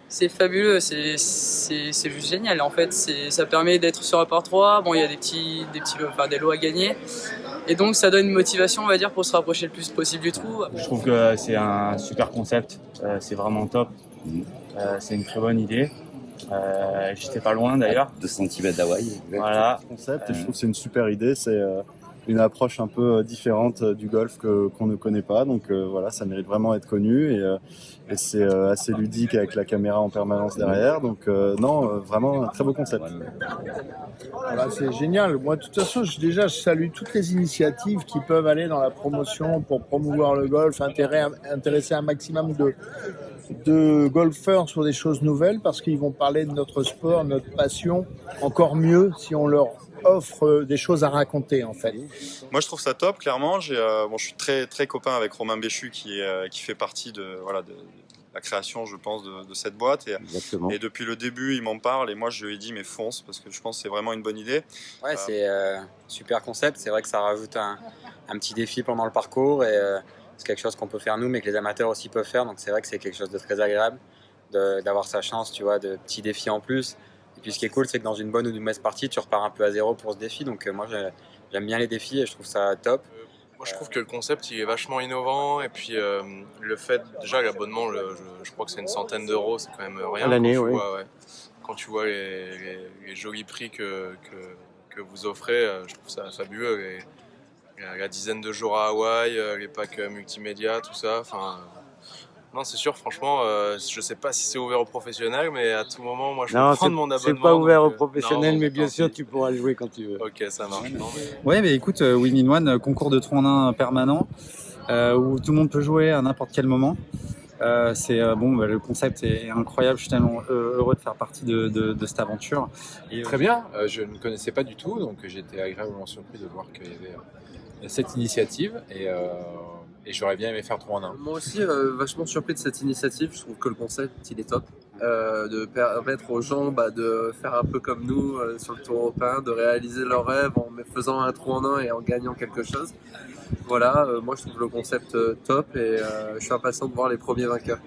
C'est fabuleux, c'est juste génial. En fait, ça permet d'être sur un par 3. Bon, il y a enfin, des lots à gagner. Et donc, ça donne une motivation, on va dire, pour se rapprocher le plus possible du trou. Je trouve que c'est un super concept, c'est vraiment top. C'est une très bonne idée. J'étais pas loin d'ailleurs. 2 cm d'Hawaï. Voilà. Concept, et je trouve que c'est une super idée. C'est une approche un peu différente du golf qu'on ne connaît pas. Donc voilà, ça mérite vraiment d'être connu et c'est assez ludique avec la caméra en permanence derrière. Donc non, vraiment un très beau concept. Voilà, c'est génial. Moi, de toute façon, je salue toutes les initiatives qui peuvent aller dans la promotion pour promouvoir le golf, intéresser un maximum de golfeurs sur des choses nouvelles parce qu'ils vont parler de notre sport, notre passion, encore mieux si on leur offre des choses à raconter en fait. Moi je trouve ça top, clairement. Je suis très, très copain avec Romain Béchu qui fait partie de la création, je pense, de cette boîte. Et depuis le début, il m'en parle et moi je lui ai dit mais fonce parce que je pense que c'est vraiment une bonne idée. Ouais, c'est super concept. C'est vrai que ça rajoute un petit défi pendant le parcours et c'est quelque chose qu'on peut faire nous, mais que les amateurs aussi peuvent faire. Donc c'est vrai que c'est quelque chose de très agréable d'avoir sa chance, tu vois, de petits défis en plus. Et puis ce qui est cool, c'est que dans une bonne ou une mauvaise partie, tu repars un peu à zéro pour ce défi. Donc moi, j'aime bien les défis et je trouve ça top. Moi, je trouve que le concept il est vachement innovant et puis le fait, déjà l'abonnement, je crois que c'est une centaine d'euros, c'est quand même rien. À l'année, oui. Quand tu vois les jolis prix que vous offrez, je trouve ça fabuleux. La dizaine de jours à Hawaï, les packs multimédia, tout ça. Enfin, non, c'est sûr, franchement, je sais pas si c'est ouvert aux professionnels, mais à tout moment, moi, je peux prendre mon abonnement. C'est pas ouvert aux donc, professionnels, non, mais bien sûr, si. tu pourras le jouer quand tu veux. Ok, ça marche. Ouais, mais écoute, Win in One, concours de 3 en 1 permanent, où tout le monde peut jouer à n'importe quel moment. Le concept est incroyable. Je suis tellement heureux de faire partie de cette aventure. Et très bien, je ne connaissais pas du tout, donc j'étais agréablement surpris de voir qu'il y avait cette initiative et j'aurais bien aimé faire 3 en 1. Moi aussi, vachement surpris de cette initiative. Je trouve que le concept, il est top. De permettre aux gens de faire un peu comme nous sur le Tour européen, de réaliser leurs rêves en faisant un trou en un et en gagnant quelque chose. Voilà, moi je trouve le concept top et je suis impatient de voir les premiers vainqueurs.